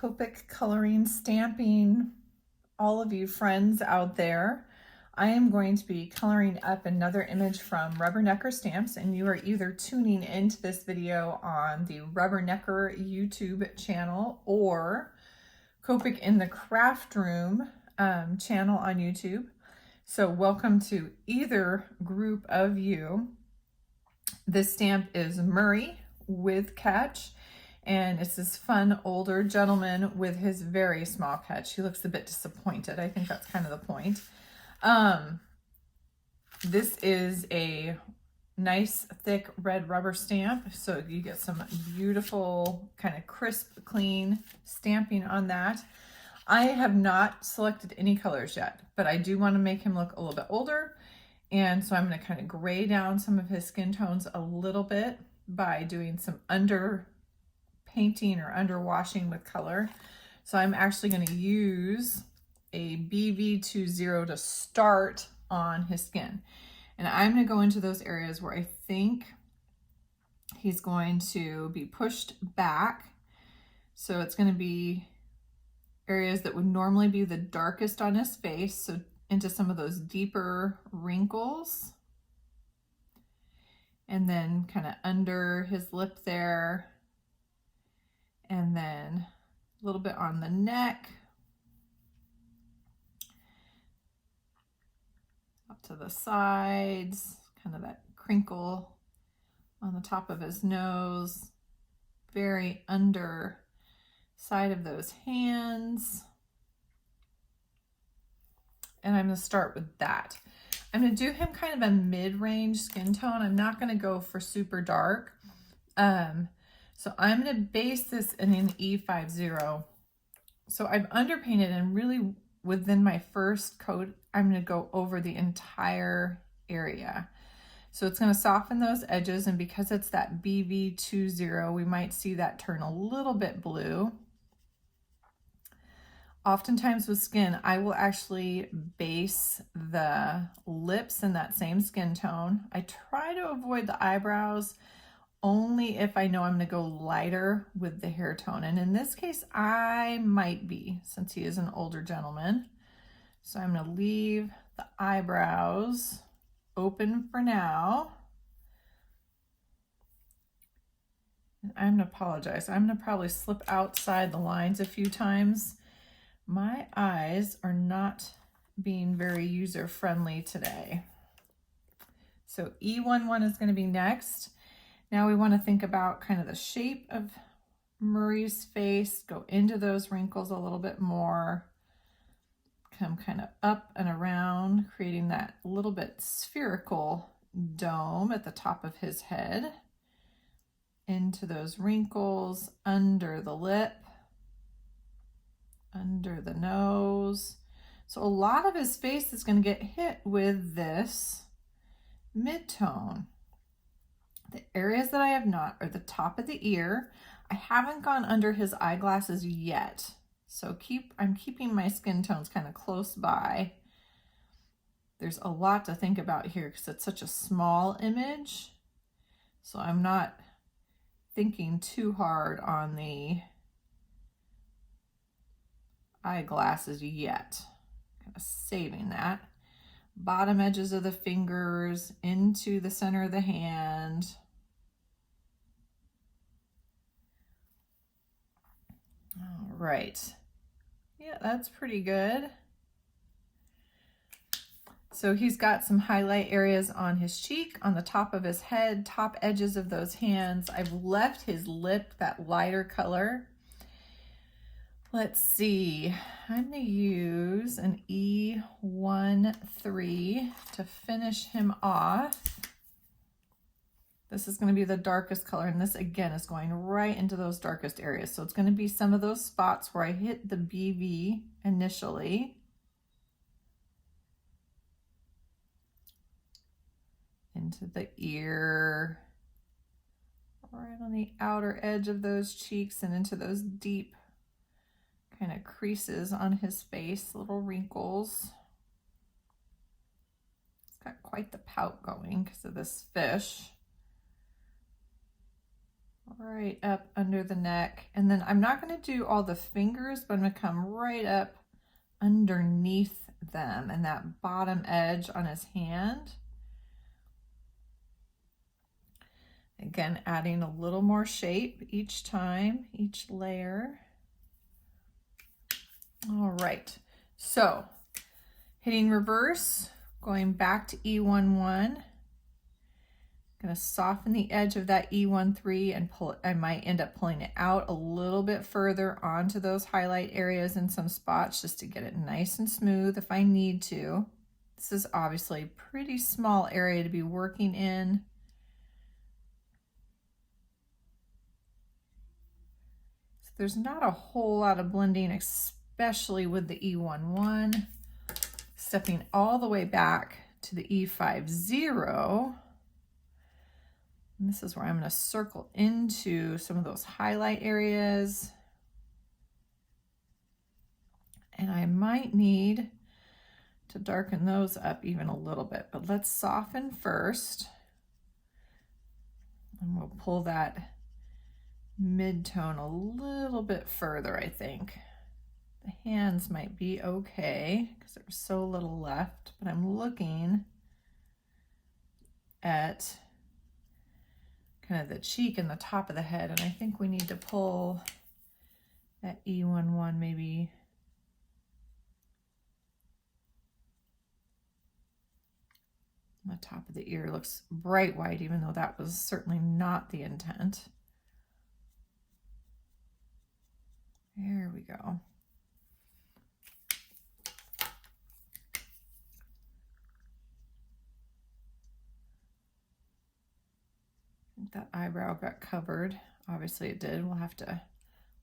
Copic coloring, stamping, all of you friends out there. I am going to be coloring up another image from Rubbernecker Stamps, and you are either tuning into this video on the Rubbernecker YouTube channel or Copic in the Craft Room channel on YouTube. So welcome to either group of you. This stamp is Murray with catch, and it's this fun older gentleman with his very small catch. He looks a bit disappointed. I think that's kind of the point. This is a nice thick red rubber stamp, so you get some beautiful kind of crisp, clean stamping on that. I have not selected any colors yet, but I do want to make him look a little bit older, and so I'm going to kind of gray down some of his skin tones a little bit by doing some under painting or under washing with color. So I'm actually going to use a BV20 to start on his skin. And I'm going to go into those areas where I think he's going to be pushed back. So it's going to be areas that would normally be the darkest on his face. So into some of those deeper wrinkles. And then kind of under his lip there. And then a little bit on the neck, up to the sides, kind of that crinkle on the top of his nose, very under side of those hands. And I'm going to start with that. I'm going to do him kind of a mid-range skin tone. I'm not going to go for super dark. So I'm going to base this in an E50. So I've underpainted, and really within my first coat, I'm going to go over the entire area. So it's going to soften those edges, and because it's that BV20, we might see that turn a little bit blue. Oftentimes with skin, I will actually base the lips in that same skin tone. I try to avoid the eyebrows only if I know I'm going to go lighter with the hair tone. And in this case, I might be, since he is an older gentleman. So I'm going to leave the eyebrows open for now. And I'm going to apologize. I'm going to probably slip outside the lines a few times. My eyes are not being very user-friendly today. So E11 is going to be next. Now we want to think about kind of the shape of Murray's face, go into those wrinkles a little bit more, come kind of up and around, creating that little bit spherical dome at the top of his head, into those wrinkles, under the lip, under the nose. So a lot of his face is going to get hit with this mid-tone. The areas that I have not are the top of the ear. I haven't gone under his eyeglasses yet. So I'm keeping my skin tones kind of close by. There's a lot to think about here because it's such a small image. So I'm not thinking too hard on the eyeglasses yet. Kind of saving that. Bottom edges of the fingers into the center of the hand. All right. Yeah, that's pretty good. So he's got some highlight areas on his cheek, on the top of his head, top edges of those hands. I've left his lip that lighter color. Let's see, I'm going to use an E13 to finish him off. This is going to be the darkest color, and this again is going right into those darkest areas. So it's going to be some of those spots where I hit the BV initially. Into the ear, right on the outer edge of those cheeks, and into those deep kind of creases on his face, little wrinkles. It's got quite the pout going because of this fish. right up under the neck. And then I'm not going to do all the fingers, but I'm going to come right up underneath them and that bottom edge on his hand. Again, adding a little more shape each time, each layer. All right, so hitting reverse, going back to E11. Going to soften the edge of that E13 and pull it. I might end up pulling it out a little bit further onto those highlight areas in some spots just to get it nice and smooth if I need to. This is obviously a pretty small area to be working in. So there's not a whole lot of blending, especially with the E11. Stepping all the way back to the E50. And this is where I'm going to circle into some of those highlight areas. And I might need to darken those up even a little bit, but let's soften first. And we'll pull that mid-tone a little bit further, I think. The hands might be okay because there's so little left, but I'm looking at kind of the cheek and the top of the head, and I think we need to pull that E11 maybe on the top of the ear. Looks bright white, even though that was certainly not the intent. There we go. That eyebrow got covered. Obviously it did. We'll have to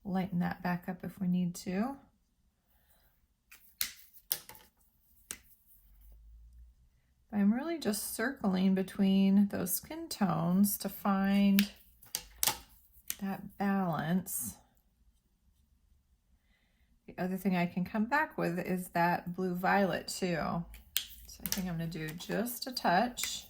lighten that back up if we need to. I'm really just circling between those skin tones to find that balance. The other thing I can come back with is that blue violet too. So I think I'm going to do just a touch.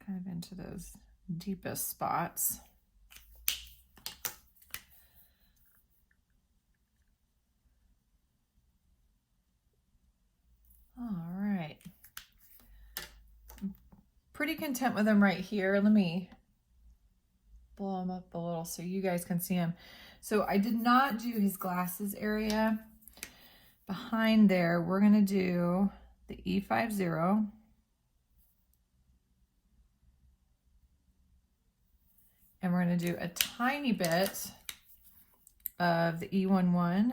Kind of into those deepest spots. All right. I'm pretty content with them right here. Let me blow them up a little so you guys can see them. So I did not do his glasses area. Behind there, we're going to do the E50. And we're going to do a tiny bit of the E11.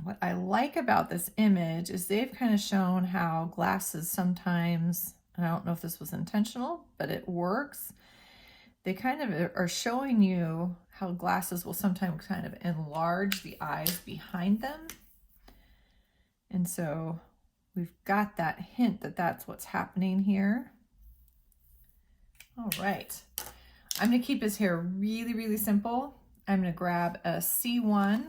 What I like about this image is they've kind of shown how glasses sometimes, and I don't know if this was intentional, but it works. They kind of are showing you how glasses will sometimes kind of enlarge the eyes behind them. And so we've got that hint that that's what's happening here. All right, I'm going to keep his hair really, really simple. I'm going to grab a C1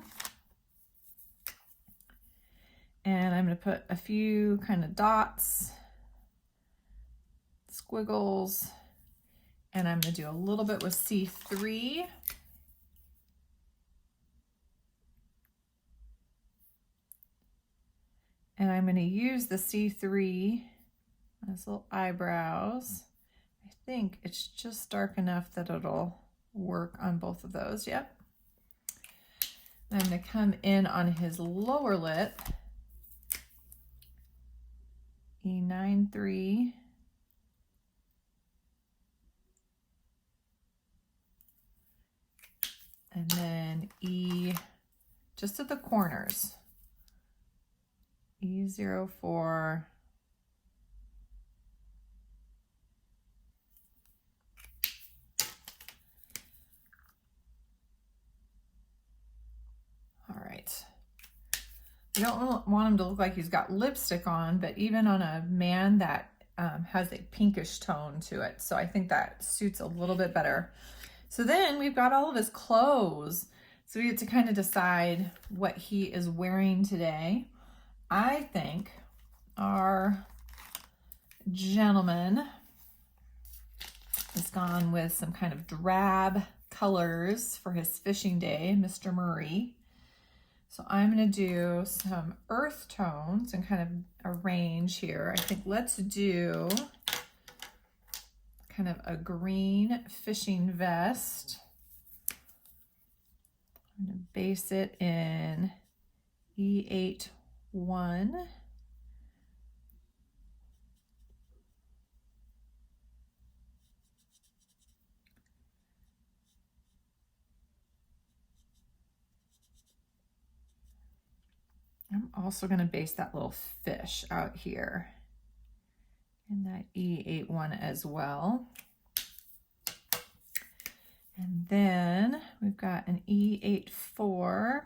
and I'm going to put a few kind of dots, squiggles, and I'm going to do a little bit with C3. And I'm going to use the C3 as little eyebrows. I think it's just dark enough that it'll work on both of those. Yep. And I'm going to come in on his lower lip. E93. And then E, just at the corners. E04. All right. You don't want him to look like he's got lipstick on, but even on a man that has a pinkish tone to it. So I think that suits a little bit better. So then we've got all of his clothes. So we get to kind of decide what he is wearing today. I think our gentleman has gone with some kind of drab colors for his fishing day, Mr. Murray. So I'm going to do some earth tones and kind of arrange here. I think let's do kind of a green fishing vest. I'm going to base it in E8-1. I'm also going to base that little fish out here in that E8-1 as well. And then we've got an E8-4.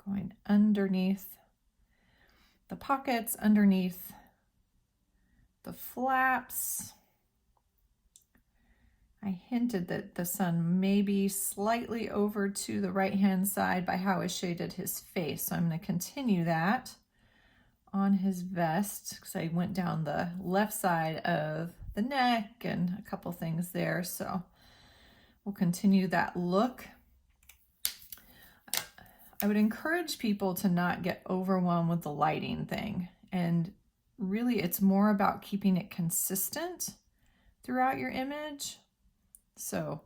Going underneath the pockets, underneath the flaps. I hinted that the sun may be slightly over to the right-hand side by how I shaded his face. So I'm going to continue that on his vest because I went down the left side of the neck and a couple things there. So we'll continue that look. I would encourage people to not get overwhelmed with the lighting thing. And really, it's more about keeping it consistent throughout your image. So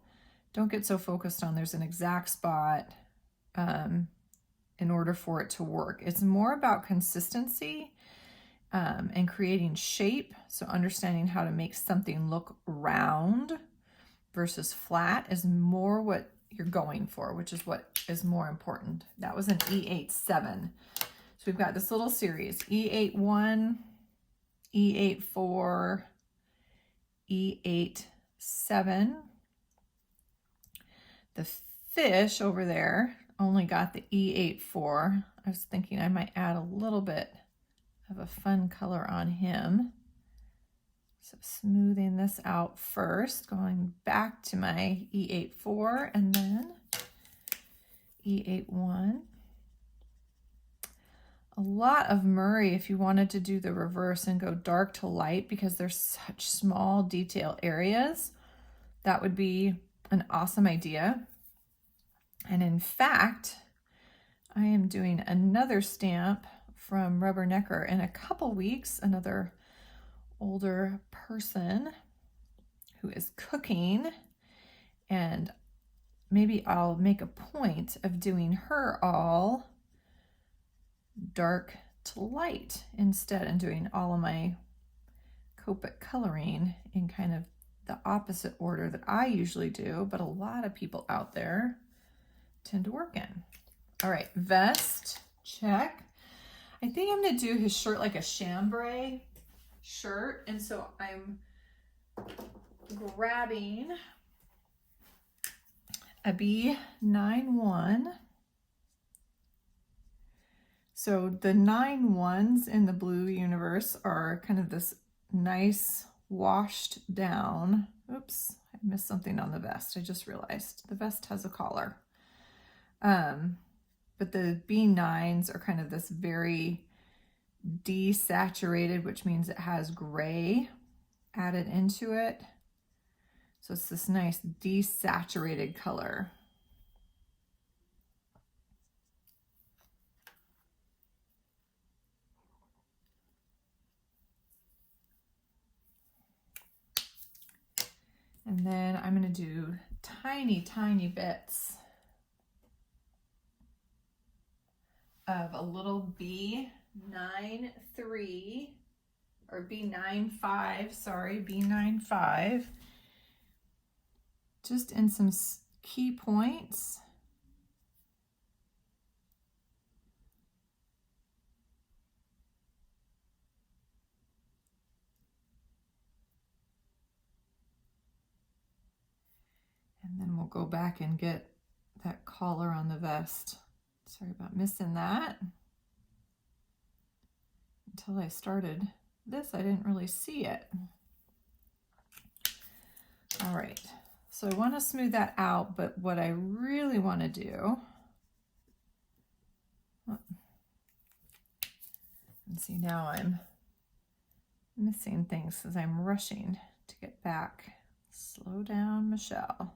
don't get so focused on there's an exact spot in order for it to work. It's more about consistency and creating shape. So understanding how to make something look round versus flat is more what you're going for, which is what is more important. That was an E8-7. So we've got this little series, E8-1, E8-4, E8-7. The fish over there only got the E8-4. I was thinking I might add a little bit of a fun color on him. So smoothing this out first, going back to my E8-4 and then E8-1. A lot of Murray if you wanted to do the reverse and go dark to light because there's such small detail areas. That would be an awesome idea. And in fact, I am doing another stamp from Rubbernecker in a couple weeks, another older person who is cooking, and maybe I'll make a point of doing her all dark to light instead and doing all of my Copic coloring in kind of the opposite order that I usually do, but a lot of people out there tend to work in. All right, vest, check. I think I'm gonna do his shirt like a chambray shirt, and so I'm grabbing a B9-1. So the 9-1s in the blue universe are kind of this nice washed down. Oops, I missed something on the vest. I just realized the vest has a collar. But the B9s are kind of this very desaturated, which means it has gray added into it. So it's this nice desaturated color. And then I'm going to do tiny, tiny bits of a little B9-3 or B9-5, sorry, B9-5, just in some key points we'll go back and get that collar on the vest. Sorry about missing that. Until I started this, I didn't really see it. All right, so I want to smooth that out, but what I really want to do, and see now I'm missing things as I'm rushing to get back. Slow down, Michelle.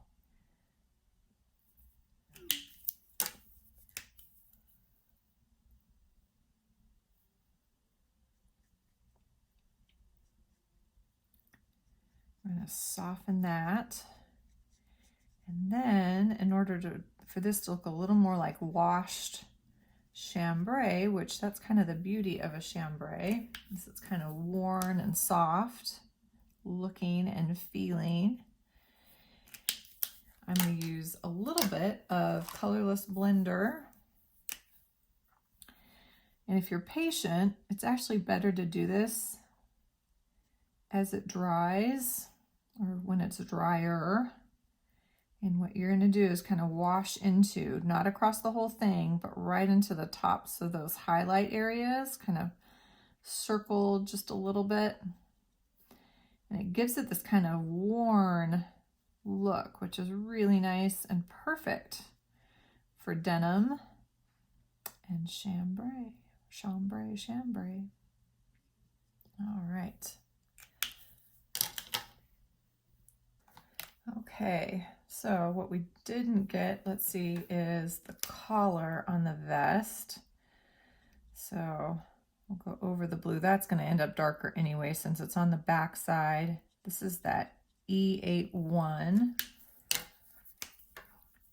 I'm going to soften that. And then in order for this to look a little more like washed chambray, which that's kind of the beauty of a chambray, is it's kind of worn and soft looking and feeling. I'm going to use a little bit of colorless blender. And if you're patient, it's actually better to do this as it dries or when it's drier. And what you're going to do is kind of wash into, not across the whole thing, but right into the tops of those highlight areas, kind of circle just a little bit. And it gives it this kind of worn look, which is really nice and perfect for denim and chambray. All right. Okay, so what we didn't get, let's see, is the collar on the vest. So we'll go over the blue. That's going to end up darker anyway since it's on the back side. This is that E81.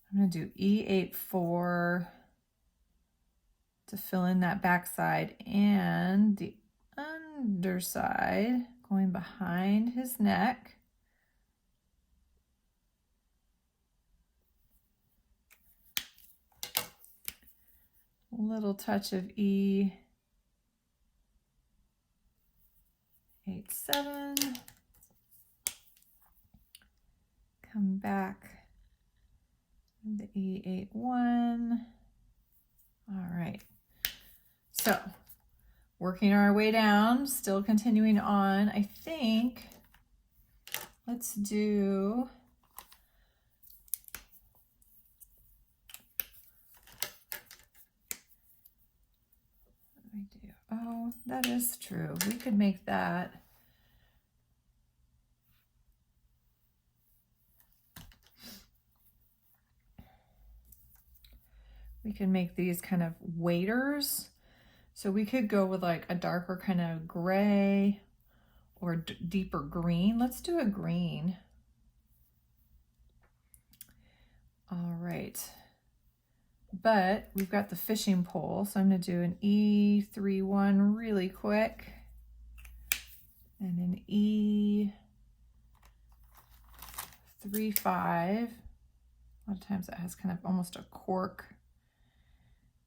I'm going to do E84 to fill in that back side and the underside going behind his neck. A little touch of E87. Come back the E81. All right. So working our way down, still continuing on. I think let's do oh, that is true. We could make that. We can make these kind of waders. So we could go with like a darker kind of gray or deeper green. Let's do a green. All right. But we've got the fishing pole, so I'm going to do an E31 really quick and an E35. A lot of times it has kind of almost a cork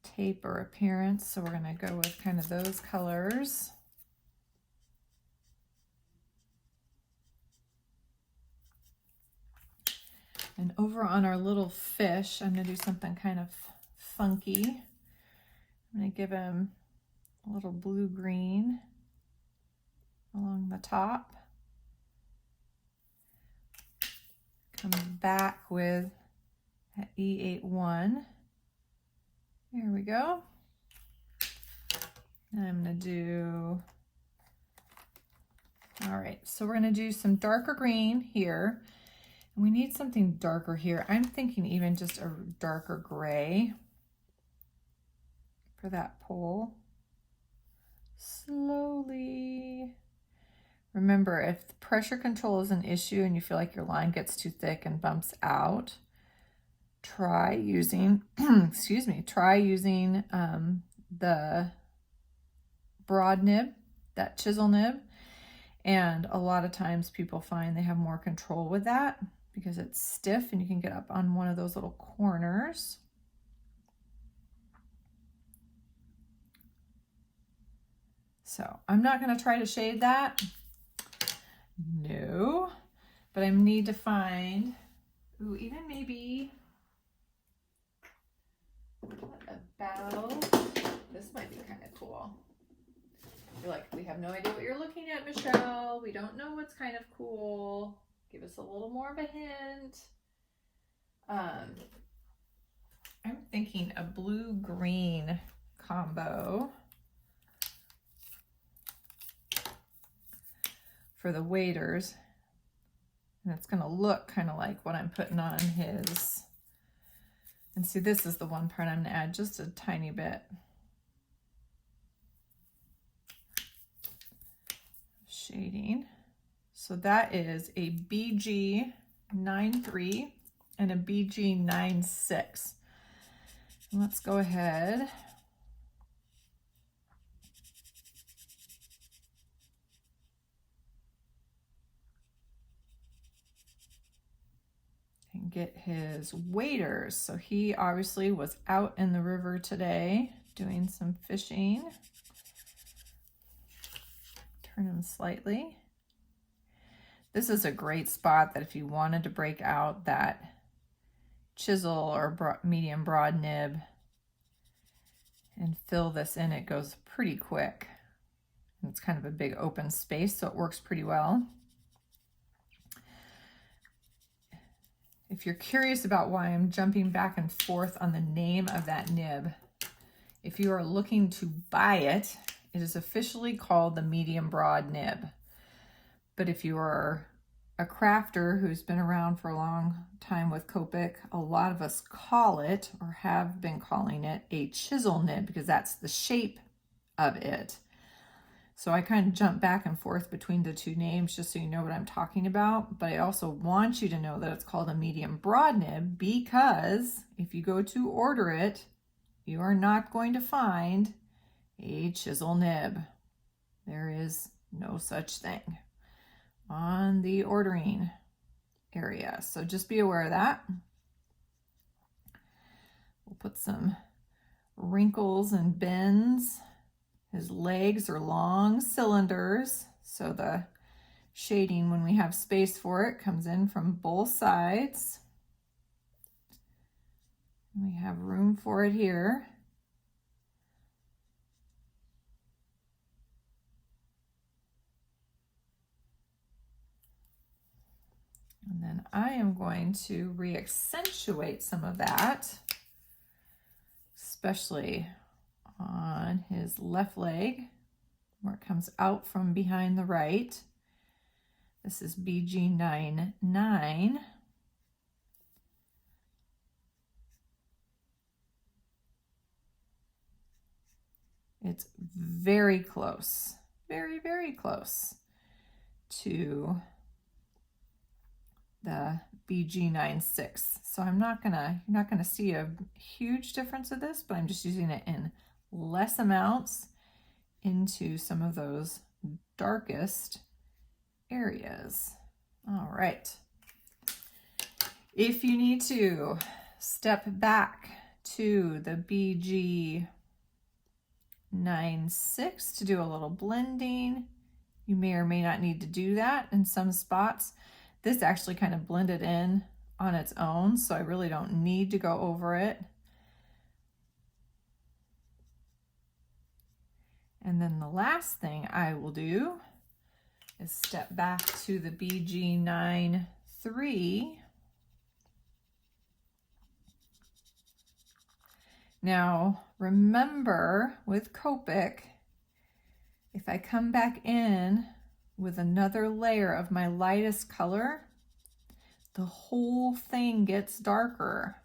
taper appearance, so we're going to go with kind of those colors. And over on our little fish, I'm going to do something kind of funky. I'm going to give him a little blue-green along the top. Come back with that E81. There we go. And I'm going to do, all right, so we're going to do some darker green here. And we need something darker here. I'm thinking even just a darker gray for that pole. Slowly. Remember, if the pressure control is an issue and you feel like your line gets too thick and bumps out, try using, excuse me, try using the broad nib, that chisel nib. And a lot of times people find they have more control with that because it's stiff and you can get up on one of those little corners. So I'm not going to try to shade that. No, but I need to find Ooh, even maybe, what about, this might be kind of cool. You're like, we have no idea what you're looking at, Michelle. We don't know what's kind of cool. Give us a little more of a hint. I'm thinking a blue-green combo for the waders. And it's going to look kind of like what I'm putting on his. And see, this is the one part I'm going to add just a tiny bit. Shading. So that is a BG 93 and a BG 96. Let's go ahead and get his waders. So he obviously was out in the river today doing some fishing. Turn him slightly. This is a great spot that if you wanted to break out that chisel or medium broad nib and fill this in, it goes pretty quick. It's kind of a big open space, so it works pretty well. If you're curious about why I'm jumping back and forth on the name of that nib, if you are looking to buy it, it is officially called the medium broad nib. But if you are a crafter who's been around for a long time with Copic, a lot of us call it, or have been calling it, a chisel nib because that's the shape of it. So I kind of jump back and forth between the two names just so you know what I'm talking about. But I also want you to know that it's called a medium broad nib because if you go to order it, you are not going to find a chisel nib. There is no such thing on the ordering area. So just be aware of that. We'll put some wrinkles and bends. His legs are long cylinders, so the shading, when we have space for it, comes in from both sides. We have room for it here. And then I am going to re-accentuate some of that, especially on his left leg, where it comes out from behind the right. This is BG 99. It's very close, very, very close to the BG 96. So you're not gonna see a huge difference of this, but I'm just using it in less amounts into some of those darkest areas. All right. If you need to step back to the BG 96 to do a little blending, you may or may not need to do that in some spots. This actually kind of blended in on its own, so I really don't need to go over it. And then the last thing I will do is step back to the BG 93. Now, remember with Copic, if I come back in with another layer of my lightest color, the whole thing gets darker.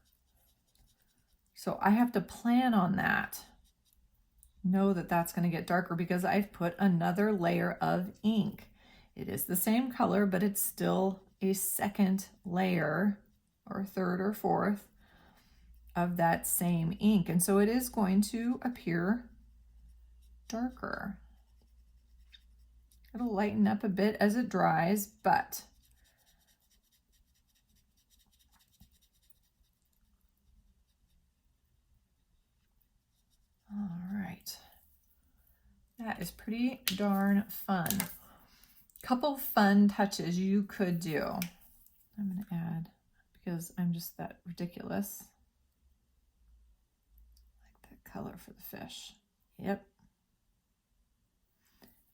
So I have to plan on that. Know that that's going to get darker because I've put another layer of ink. It is the same color, but it's still a second layer or third or fourth of that same ink. And so it is going to appear darker. It'll lighten up a bit as it dries, but all right. That is pretty darn fun. Couple fun touches you could do. I'm going to add, because I'm just that ridiculous. Like that color for the fish. Yep.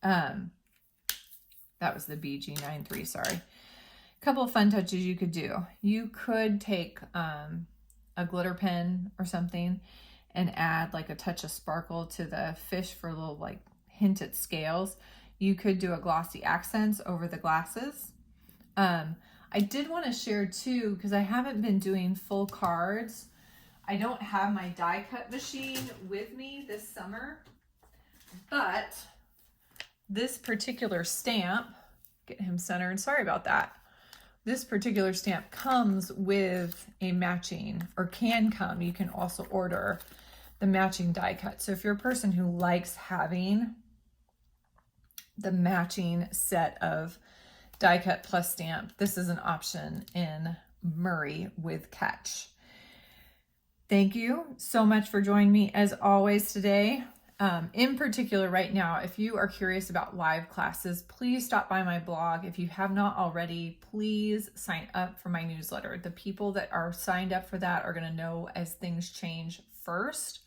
That was the BG93, sorry. A couple of fun touches you could do. You could take a glitter pen or something and add like a touch of sparkle to the fish for a little like hint at scales. You could do a glossy accents over the glasses. I did want to share too, because I haven't been doing full cards. I don't have my die cut machine with me this summer, but this particular stamp, get him centered, sorry about that. This particular stamp comes with a matching, or can come, you can also order the matching die cut. So if you're a person who likes having the matching set of die cut plus stamp, this is an option in Murray with Catch. Thank you so much for joining me as always today. In particular right now, if you are curious about live classes, please stop by my blog. If you have not already, please sign up for my newsletter. The people that are signed up for that are going to know as things change first.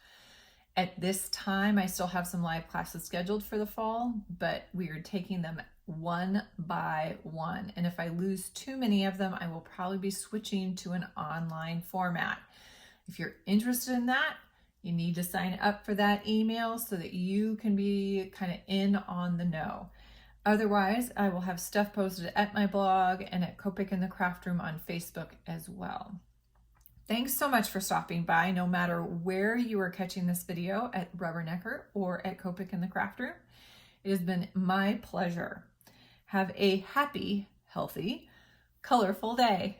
At this time, I still have some live classes scheduled for the fall, but we are taking them one by one. And if I lose too many of them, I will probably be switching to an online format. If you're interested in that, you need to sign up for that email so that you can be kind of in on the know. Otherwise, I will have stuff posted at my blog and at Copic in the Craft Room on Facebook as well. Thanks so much for stopping by, no matter where you are catching this video, at Rubbernecker or at Copic in the Craft Room. It has been my pleasure. Have a happy, healthy, colorful day.